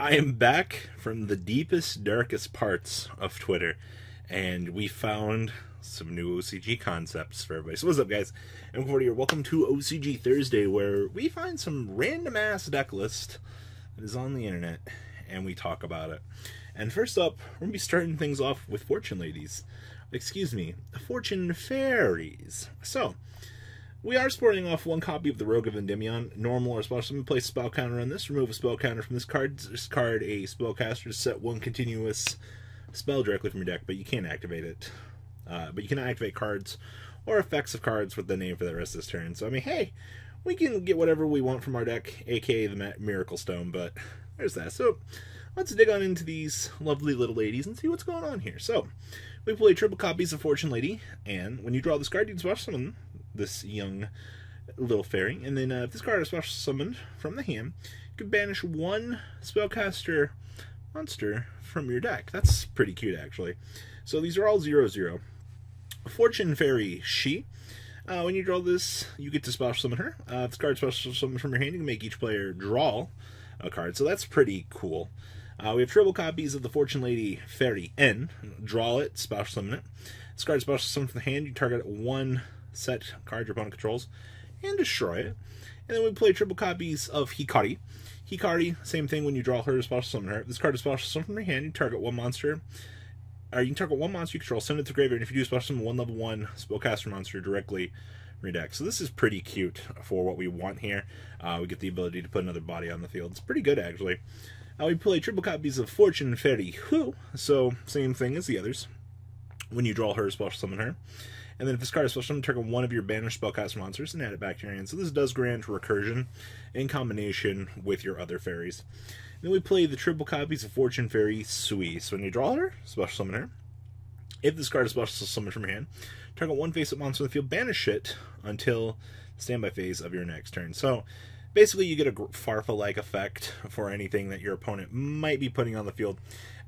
I am back from the deepest, darkest parts of Twitter, and we found some new OCG concepts for everybody. So what's up, guys? And here, welcome to OCG Thursday, where we find some random-ass deck list that is on the internet, and we talk about it. And first up, we're going to be starting things off with Fortune Ladies. Excuse me, Fortune Fairies. So, we are sporting off one copy of the Rogue of Endymion, normal or special. I'm going to place a spell counter on this, remove a spell counter from this card, discard a spellcaster to set one continuous spell directly from your deck, but you can't activate it. But you can activate cards or effects of cards with the name for the rest of this turn. So, I mean, hey, we can get whatever we want from our deck, aka the Miracle Stone, but there's that. So, let's dig on into these lovely little ladies and see what's going on here. So, we play triple copies of Fortune Lady, and when you draw this card, you can special summon this young little fairy, and then if this card is special summoned from the hand, you can banish one spellcaster monster from your deck. That's pretty cute, actually. So these are all 0/0. Fortune Fairy She. When you draw this, you get to special summon her. If this card is special summoned from your hand, you can make each player draw a card. So that's pretty cool. We have triple copies of the Fortune Lady Fairy N. Draw it, special summon it. This card is special summoned from the hand. You target one set card your opponent controls and destroy it. And then we play triple copies of Hikari. Hikari, same thing when you draw her, special summon her. This card is special summoned from your hand. You target one monster. Or you can target one monster you control, send it to the graveyard, and if you do, special summon one level 1 spellcaster monster directly from your deck. So this is pretty cute for what we want here. We get the ability to put another body on the field. It's pretty good, actually. We play triple copies of Fortune Fairy Who. So, same thing as the others. When you draw her, special summon her. And then if this card is special summon, target one of your banished spellcaster monsters and add it back to your hand. So this does grant recursion in combination with your other fairies. Then we play the triple copies of Fortune Fairy Sui. So when you draw her, special summon her. If this card is special summoned from your hand, target one face-up monster on the field, banish it until standby phase of your next turn. So basically you get a Farfa-like effect for anything that your opponent might be putting on the field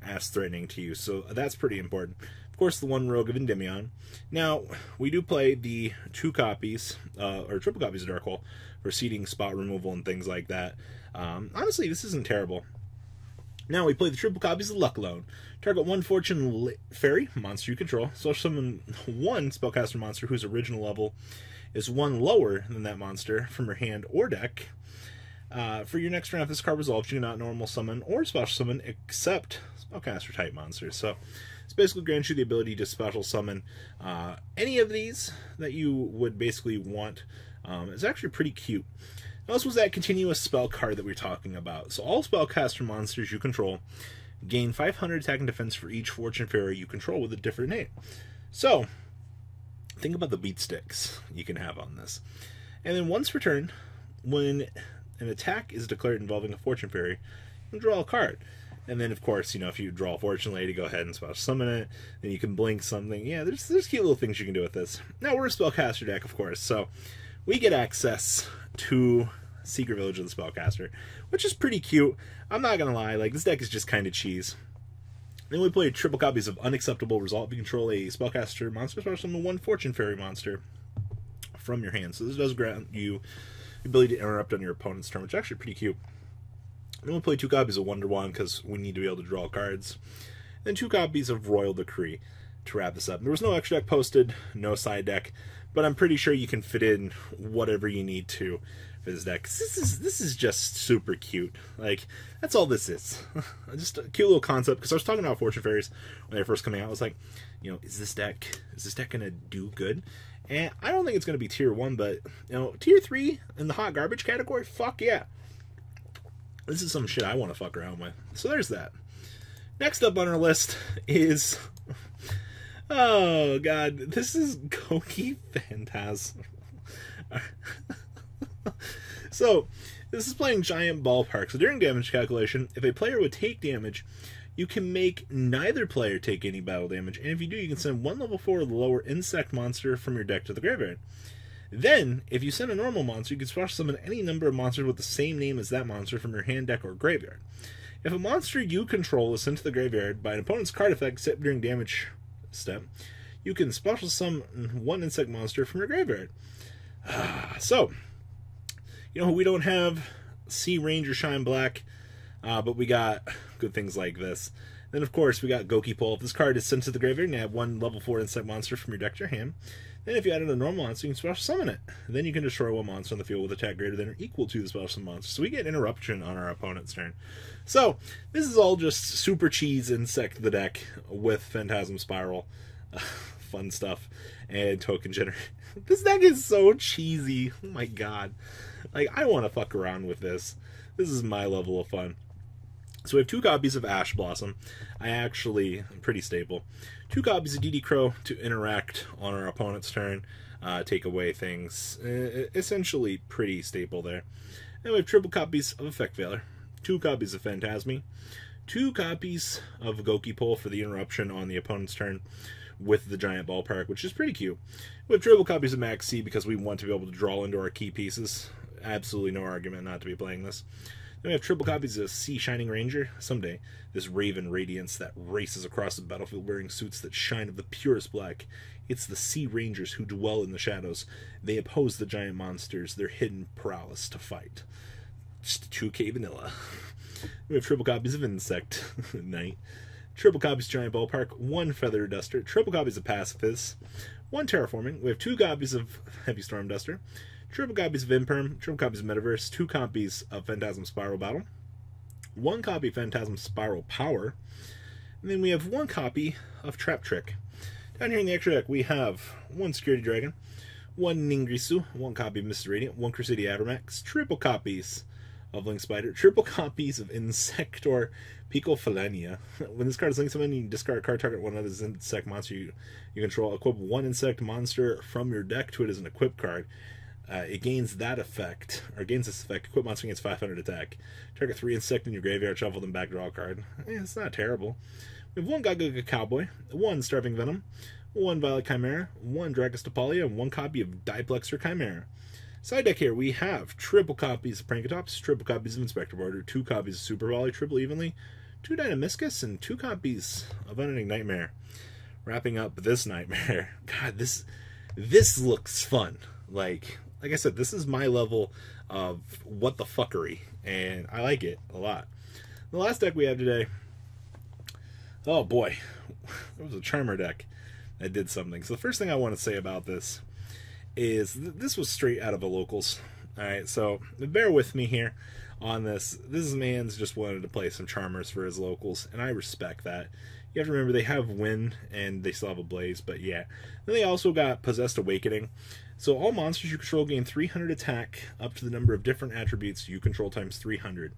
as threatening to you. So that's pretty important. Of course, the one Rogue of Endymion. Now, we do play the two copies, or triple copies of Dark Hole for seeding, spot removal, and things like that. Honestly, this isn't terrible. Now, we play the triple copies of Luck Loan. Target one Fortune Fairy monster you control. So summon one spellcaster monster whose original level is one lower than that monster from your hand or deck. For your next turn, if this card resolves, you cannot normal summon or special summon except spellcaster type monsters. So this basically grants you the ability to special summon any of these that you would basically want. It's actually pretty cute. Now, this was that continuous spell card that we were talking about. So all spellcaster monsters you control gain 500 attack and defense for each Fortune Fairy you control with a different name. So think about the beat sticks you can have on this. And then once per turn, when an attack is declared involving a Fortune Fairy, you can draw a card. And then, of course, you know, if you draw a Fortune Lady, go ahead and special summon it. Then you can blink something. Yeah, there's cute little things you can do with this. Now, we're a spellcaster deck, of course, so we get access to Secret Village of the Spellcaster, which is pretty cute. I'm not gonna lie, like, this deck is just kind of cheese. Then we play triple copies of Unacceptable Resolve. You control a spellcaster monster, special summon one Fortune Fairy monster from your hand. So this does grant you the ability to interrupt on your opponent's turn, which is actually pretty cute. Then we play two copies of Wonder Wand because we need to be able to draw cards. Then two copies of Royal Decree to wrap this up. There was no extra deck posted, no side deck, but I'm pretty sure you can fit in whatever you need to for this deck. This is just super cute. Like, that's all this is. Just a cute little concept, because I was talking about Fortune Fairies when they were first coming out. I was like, you know, is this deck gonna do good? And I don't think it's gonna be tier 1, but you know, tier 3 in the hot garbage category, fuck yeah. This is some shit I want to fuck around with. So there's that. Next up on our list is, oh god, this is Gokipole. So, this is playing Giant Ballpark. So during damage calculation, if a player would take damage, you can make neither player take any battle damage. And if you do, you can send one level 4 or lower insect monster from your deck to the graveyard. Then, if you send a normal monster, you can special summon any number of monsters with the same name as that monster from your hand, deck, or graveyard. If a monster you control is sent to the graveyard by an opponent's card effect except during damage step, you can special summon one insect monster from your graveyard. So, you know, we don't have Sea Ranger Shine Black. But we got good things like this. Then, of course, we got Gokipole. If this card is sent to the graveyard, you add one level 4 insect monster from your deck to your hand. Then if you added a normal monster, you can special summon it. Then you can destroy one monster on the field with attack greater than or equal to the special summon monster. So we get interruption on our opponent's turn. So this is all just super cheese insect the deck with Phantasm Spiral. Fun stuff. And token generator. This deck is so cheesy. Oh my god. Like, I want to fuck around with this. This is my level of fun. So we have 2 copies of Ash Blossom. Pretty stable. 2 copies of DD Crow to interact on our opponent's turn, take away things. Essentially pretty stable there. And we have triple copies of Effect Veiler, 2 copies of Phantasmi, 2 copies of Gokipole for the interruption on the opponent's turn with the giant ballpark, which is pretty cute. We have triple copies of Max C because we want to be able to draw into our key pieces. Absolutely no argument not to be playing this. Then we have triple copies of Sea Shining Ranger. Someday, this Raven Radiance that races across the battlefield wearing suits that shine of the purest black. It's the Sea Rangers who dwell in the shadows. They oppose the giant monsters, their hidden prowess to fight. Just 2K vanilla. We have triple copies of Insect Knight. Triple copies of Giant Ballpark. 1 Feather Duster. Triple copies of Pacifist. 1 Terraforming. We have 2 copies of Heavy Storm Duster. Triple copies of Imperm, triple copies of Metaverse, 2 copies of Phantasm Spiral Battle, 1 copy of Phantasm Spiral Power, and then we have 1 copy of Trap Trick. Down here in the extra deck, we have 1 Security Dragon, 1 Ningrisu, 1 copy of Mr. Radiant, 1 Crusadia Avermax, triple copies of Link Spider, triple copies of Insector Picophalania. When this card is linked to someone, you discard a card target one of this insect monster you control. Equip 1 insect monster from your deck to it as an equip card. It gains that effect, or gains this effect. Equip monster against 500 attack. Target 3 insect in your graveyard, shuffle them back, draw a card. It's not terrible. We have 1 Gaga Cowboy, 1 Starving Venom, 1 Violet Chimera, 1 Dragostopolia, and 1 copy of Diplexer Chimera. Side deck here, we have triple copies of Prankatops, triple copies of Inspector Border, 2 copies of Super Volley, triple evenly, 2 Dynamiscus, and 2 copies of Unending Nightmare. Wrapping up this nightmare. God, this looks fun. Like I said, this is my level of what the fuckery, and I like it a lot. The last deck we have today, oh boy, it was a Charmer deck that did something. So the first thing I want to say about this is this was straight out of a locals. Alright, so bear with me here on this. This man's just wanted to play some Charmers for his locals, and I respect that. You have to remember they have Wind, and they still have a Blaze, but yeah. Then they also got Possessed Awakening. So all monsters you control gain 300 attack up to the number of different attributes you control times 300.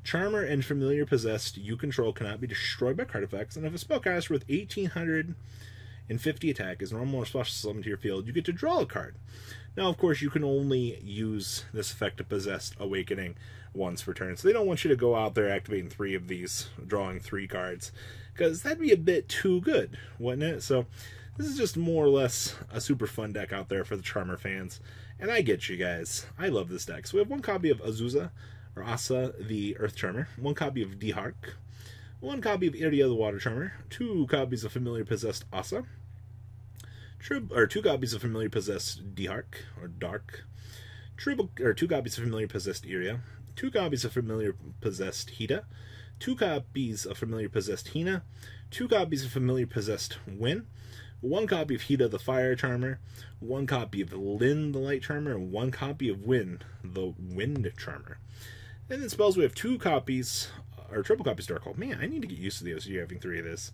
Charmer and Familiar Possessed you control cannot be destroyed by card effects, and if a spellcaster with 1850 attack is normal or special summoned to your field, you get to draw a card. Now, of course, you can only use this effect of Possessed Awakening once per turn, so they don't want you to go out there activating 3 of these, drawing 3 cards, because that'd be a bit too good, wouldn't it? So this is just more or less a super fun deck out there for the Charmer fans. And I get you guys. I love this deck. So we have 1 copy of Azusa, or Asa, the Earth Charmer. 1 copy of Dihark. 1 copy of Iria, the Water Charmer. 2 copies of Familiar Possessed Asa. 2 copies of Familiar Possessed Dihark, or Dark. 2 copies of Familiar Possessed Iria. 2 copies of Familiar Possessed Hida. 2 copies of Familiar Possessed Hina. 2 copies of Familiar Possessed Win. 1 copy of Hida, the Fire Charmer, 1 copy of Lin, the Light Charmer, and 1 copy of Win, the Wind Charmer. And then spells, we have 2 copies, or triple copies of Darkhold. Man, I need to get used to the OCG having 3 of this.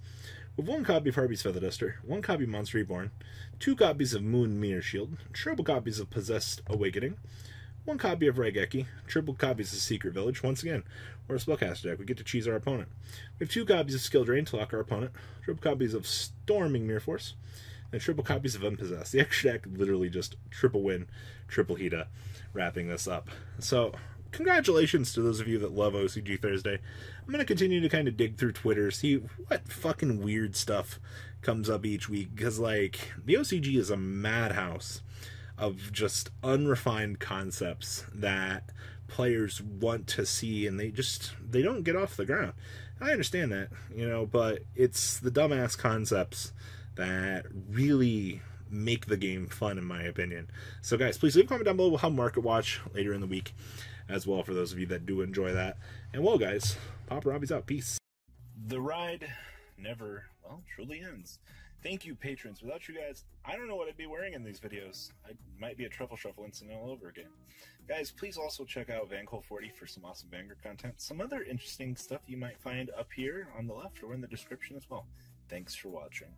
We have 1 copy of Harvey's Feather Duster, 1 copy of Monster Reborn, 2 copies of Moon Mirror Shield, triple copies of Possessed Awakening, 1 copy of Raigeki, triple copies of Secret Village. Once again, we're a spellcaster deck. We get to cheese our opponent. We have 2 copies of Skill Drain to lock our opponent, triple copies of Storming Mirror Force, and triple copies of Unpossessed. The extra deck literally just triple win, triple Hida, wrapping this up. So, congratulations to those of you that love OCG Thursday. I'm going to continue to kind of dig through Twitter, see what fucking weird stuff comes up each week, because, like, the OCG is a madhouse of just unrefined concepts that players want to see, and they don't get off the ground. I understand that, but it's the dumbass concepts that really make the game fun, in my opinion. So guys, please leave a comment down below. We'll have Market Watch later in the week as well, for those of you that do enjoy that. And well, guys, Papa Robbie's out. Peace. The ride never, well, truly ends. Thank you, patrons. Without you guys, I don't know what I'd be wearing in these videos. I might be a truffle shuffle incident all over again. Guys, please also check out Vanquil40 for some awesome Vanguard content. Some other interesting stuff you might find up here on the left or in the description as well. Thanks for watching.